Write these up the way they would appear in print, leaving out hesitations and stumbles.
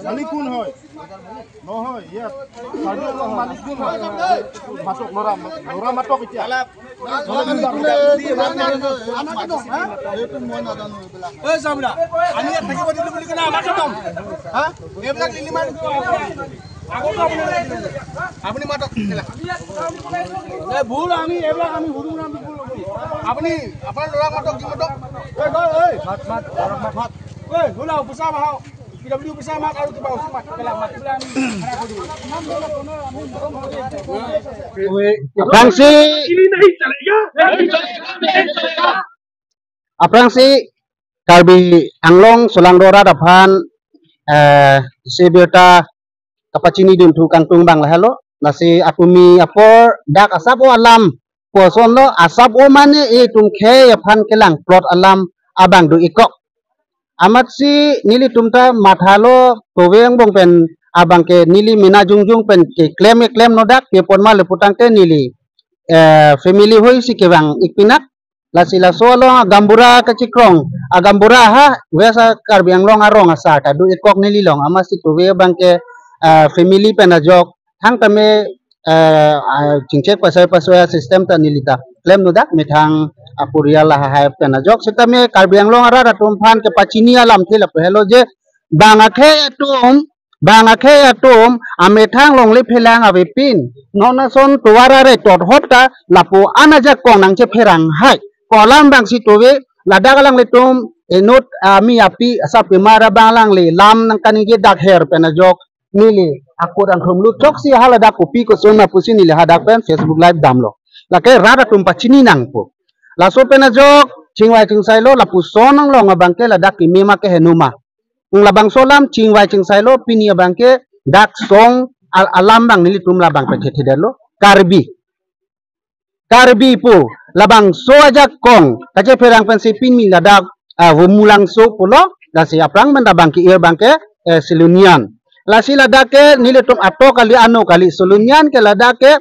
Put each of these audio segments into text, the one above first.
মালিক কোন হয় নহয় ইয়াত কাৰ্বি আংলং মালিক কোন হয় মাতক নৰা মাতক এতিয়া আমি ইয়াত থাকিব দিলো বুলি কেনে আমাক কম হা এইবিলাক লিলি মাৰি আপুনি মাতক ভুল আমি এইবিলাক আমি ভুল আপুনি আপোনাৰ ল'ৰা মাতক কি মাতক মাত ভুল আৰু পুছা ভাও PW bisa mak kalau kita bawa mak kalau mak bilang Aprang si Karbi Anglong Sulang-Dora dapan sebeta kapacini dun tu kantung bang lah hello nasi atumi apor dak asap o alam poson lo asap o mane tum khe apan kelang plot alam abang du ikok amat si nili tumta mathalo toweng bong pen abang ke nili mina jungjung pen ke claim nodak ke ponma leputang ke nili family hoi si ke bang ikpinak lasila solo gambura kacikrong agambura ha wesa Karbi Anglong arong asa ta du ikok nili long amat si towe bang ke family pen ajok thang tame cingcek pasai system ta nilita claim nodak mithang apurial lah hai pena jok setame Karbi Anglong ara tumpan ke pacini alam thila hello je bangakhe atom amethang long le phelang ave pin nona son tuara re tot hota lapo anaja kong nang che pherang hai kolam bang si towe ladagalang le tum enot ami api asa pemara banglang le lam nang kanige dak her pena jok nili aku dan khumlu chok si halada kopi ko sona pusini le hadak pen Facebook live damlo lake rada tum pacini nang po laso pena jok cingwai cingsai lo lapu sonang lo ngabangke la dak mema ke henuma labang solam cingwai cingsai lo pini abangke dak song alam bang nili tum labang pe lo karbi pu labang so aja kong kaje perang pensi pini la dak wumulang so pulo dasi aprang menda bangke ir bangke selunian lasi la dak ke nili tum ato kali ano kali selunian ke la dak ke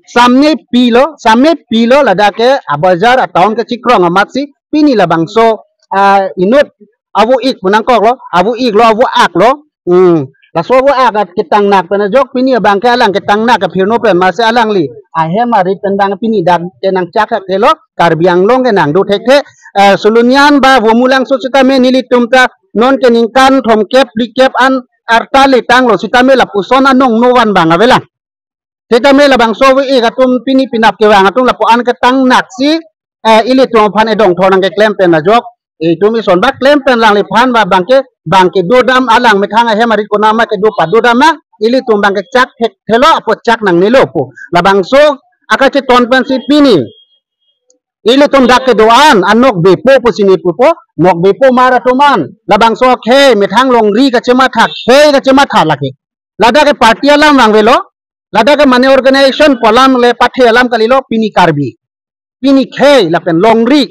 samne pilo ladake abazar ataun ke cikrong amat si pini labang so inut abu ik menangkok lo abu ik lo abu ak lo la so abu ak at kitang nak pena jok pini abang ke alang kitang nak ke pirno pen mase alang li ahe mari tendang pini dak tenang cakak ke lo Karbi Anglong ke nang do thekhe sulunyan ba womulang so sitame nili tumta non ke ningkan thom kep likep an artale tang lo sitame la pusona nong nowan bang avela Teta me labang sowe gatum pini pinap ke wang atung lapuan ke tang naksi ili tuang pan edong thonang ke klem pen najok tumi son ba klem pen lang lipan ba bangke dodam alang methanga he mari ko nama ke do pa dodama ili tum bangke cak thelo apo cak nang nilo po labang so akache ton pen si pini ili tum dak ke doan anok bepo pusini pupo nok bepo mara tuman labang so khe methang long ri ka chema thak he ka chema thak laki lada ke party alam rang velo lada ke mane organization polam le pathe alam kalilo pini Karbi pini khe lapen longri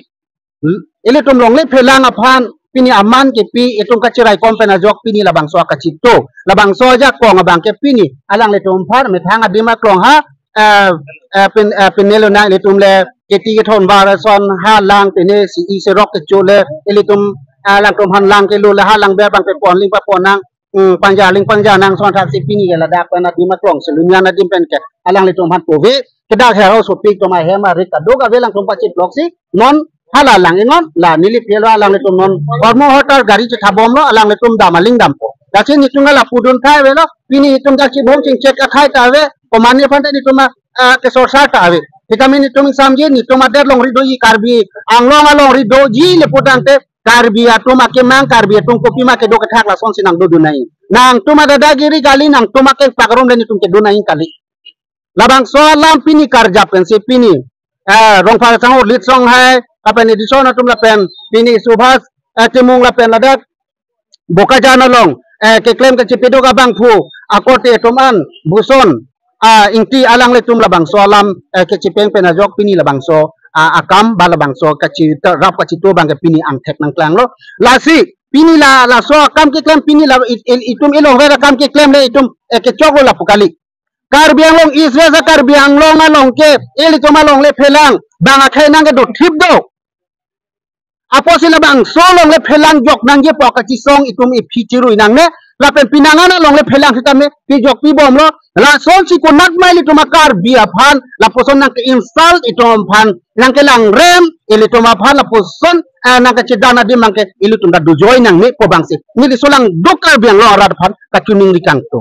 ile tum longle phelang aphan pini aman ke pi etung kachirai kompena jok pini labang so akachito labang so ja kong abang ke pini alang le tum phar me thanga dima klong ha pin nelo na le tum le keti ke thon varason ha lang pene si se rock ke chole ile tum lang tum han lang ke lu le ha lang ber bang pe pon ling pa ponang panja nang son thak si pini ke ladak pana dima klong selunya na dim pen ke alang le tum han pove kedak hero so pik to ma hema rika doga velang tum pa chip block si non hala lang ingon la nili pelo alang le tum non kormo hotar gari che thabom lo alang le tum damaling dampo dachi ni tunga la pudun khai velo pini tum dak chi bom ching check khai ta ve komani phante ni tum ke so sa ta ve vitamin ni tum samje ni tum ader long ri do yi Karbi Anglong along ri do ji le putante Karbi atum ake mang Karbi atum kopi ma ke do ke thak la son sinang do dunai nang tum ada dagiri gali nang tum ake pagarom le ni tum ke dunai kali labang so alam pini karja pensi pini rong pha sang lit song hai apa ni dison atum la pen pini subhas timung la pen ladak boka jana long ke claim ke cipedo ka bang phu akote toman buson ingti alang le tum labang so alam ke cipeng pen ajok pini labang so akam balabang so ka ci rap ka ci to bang ke pini ang tek nang klang lo lasi pini la so akam ke claim pini la itum ilong vera kam ke claim le itum ke chok la pukali Karbi Anglong iswe sa Karbi Anglong along ke ili to malong le phelang bang akhai nang ke do trip do Apo sila bang solong le phelang jok nang ye pok kaci song itum ipi cirui nang ne la pen pinangan long le phelang kita me pi jok pi bom lo la son si kunat mai li tumakar bia phan la poson nang ke install itum phan nang ke lang rem ili tumaphan la poson nang ke cidana di mangke ili tum da dujoy nang ne ko bang si ni di solang dokar biang lo rat phan ka kuning rikang to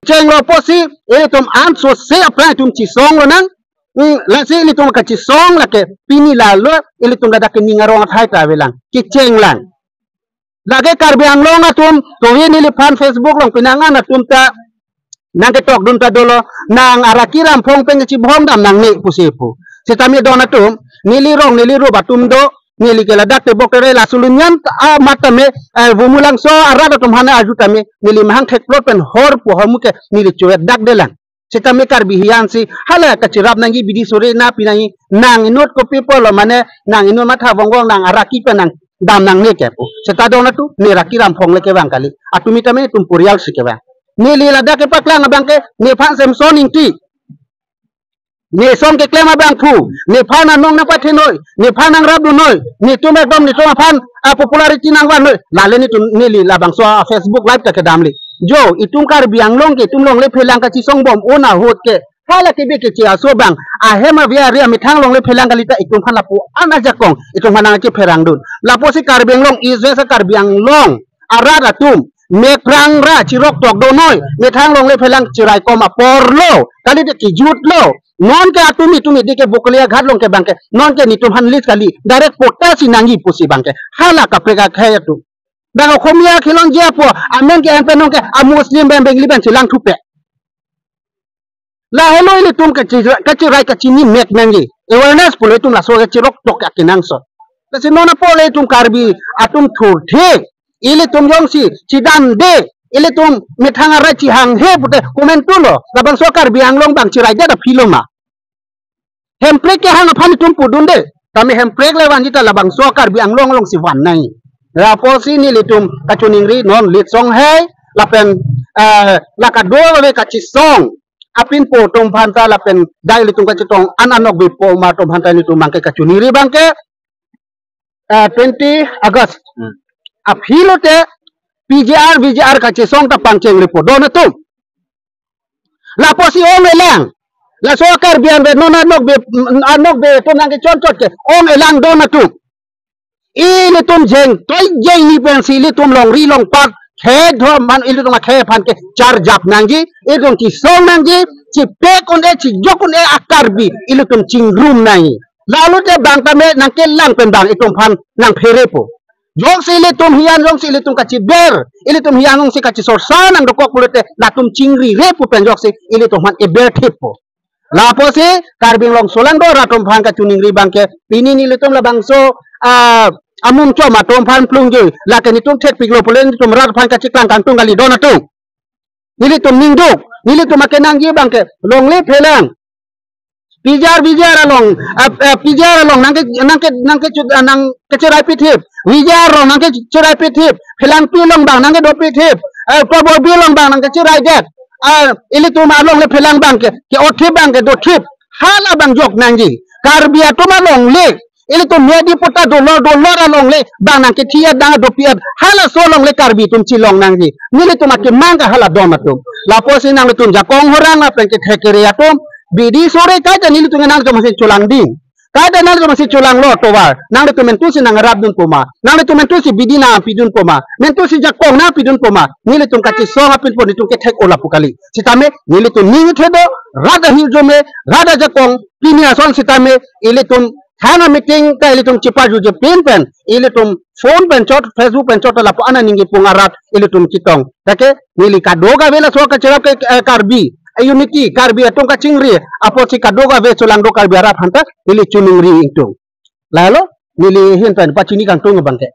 ceng lo posi ili tum an so se apa tum ci song lo nang la si ili tum kaci song la ke pini la lo ili tum da ke ningarong thai ta velang ki ceng lang lagi karbiang long atum to ini li pan Facebook long pinangan atum ta nang ke tok dun ta dolo nang arakiram phong peng ci bom dam nang ni pusipu setami don atum nili ro batum do nili ke ladak te bokere la sulunyan matame vumulang so arada tum hana ajutame nili mahang thekplot pen hor pu hamuke nili chuet dak delang setami karbihian si hala ka cirap nangi bidi sore na pinangi nang inot ko people lo mane nang inot matha bongong nang araki penang dam nang ne kepo setado na tu ne rakiram phong le ke bang kali atumi tame tum purial si ke bang ne li lada ke paklang bang ke ne phan semson inti ne som ke klema bang pu ne phan anong na pathe noi ne phan ang rab du noi ne tum ekdom ne tum phan popularity nang wan noi lale ni tum ne li la bang so Facebook live ta ke damli jo itum kar biang long ke tum long le phelang ka chi song bom ona hot ke hala ke be ke chia so bang hema via ria mithang long le phelang kalita itum khan lapu ana jakong itum hanang ke pherang dun lapo si kar biang long izwe sa kar biang long arada tum me prang ra chirok tok do noi mithang long le phelang chirai koma porlo kali de ki jut lo non ke atumi de ke boklia ghat long ke bangke non ke nitum han lis kali direct pota sinangi pusi bangke hala ka pega khaya tu bang khomia khilong je po amen ke empe non ke a muslim bang bengli ban silang thupe la hello ile tum ka chirai ka chini mek nangi awareness pole tum la so ke chirok tok ka kinang so la si nona pole tum karbi atum thur the ile tum yong si chidan de ile tum mithanga ra chi hang he pute comment tu lo la bang so karbi anglong bang chirai da filoma hemprek ke hang phani tum pudun de tami hemprek le wan jita la bang so karbi anglong long si wan nai la posi ni le tum ka chuning ri non lit song he la pen la ka do le ka chi song apin po tum phanta la pen dai li tum ka chitong anok bi po ma tum phanta ni tum mangke ka chuniri bangke 20 August aphilote VJR ka chisong ta pangcheng report do na tum la posi ong elang la so kar bian be non anok be tum nang ke chon chot ke ong elang do na tum ile tum jeng toy jeng ni pen si li tum long ri long pak khe dho man ile tum khe phan ke char jap nangji ile ki song nangji chi pek on e chi jokun e akarbi ile tum chingrum nai lalu te bang tame nang ke lang pen bang itum phan nang pherepo jong si ile tum hian jong si ile tum kachi ber ile tum hian jong si kachi sorsa nang dokok pulete la tum chingri repo pen jok si ile tum han e ber thepo la po si karbing long solang do ratum phan ka chuning ri bang ke pini ni ile tum la bang so amum cho ma tom phan plung ju la ke ni tum thek piklo pulen tum rat phan ka chiklang kang tung gali dona tu nili tum ningduk nili tum makenang ji bang ke long le phelang pijar along nang ke cerai pitip wijar long nang ke cerai pitip phelang pi long bang nang ke do pitip pabo bi long bang nang ke cerai det ili tum along le phelang bang ke othip bang ke do thip hala bang jok nang ji karbia tum along le ili tum medi pota dollar along le bang nang ke thia dang do piat hala so long le karbi tum chilong nang ji nili tum ke manga hala do matum la posi nang le tum jakong horang apeng ke thekere atum bidi sore kai ta nili tum nang masih culang ding kai ta nang masih culang lo tobar nang le tum mentu si nang rab dun poma nang le tum mentu si bidi na pidun poma mentu si jakong na pidun poma nili tum kachi so apin pon tum ke thek ola pukali sitame nili tum ning thedo rada hijome rada jakong pini ason sitame ili tum Hana meeting ka ili tum chipa juje pen ili tum phone pen chot Facebook pen chot la po ana ningi pungarat ili tum chitong take nili kadoga vela so ka cherap ke karbi unity karbi atung ka chingri apo si kadoga ve solang do karbi arap hanta ili chuningri itu lalo nili hintan pachini kang tung bangke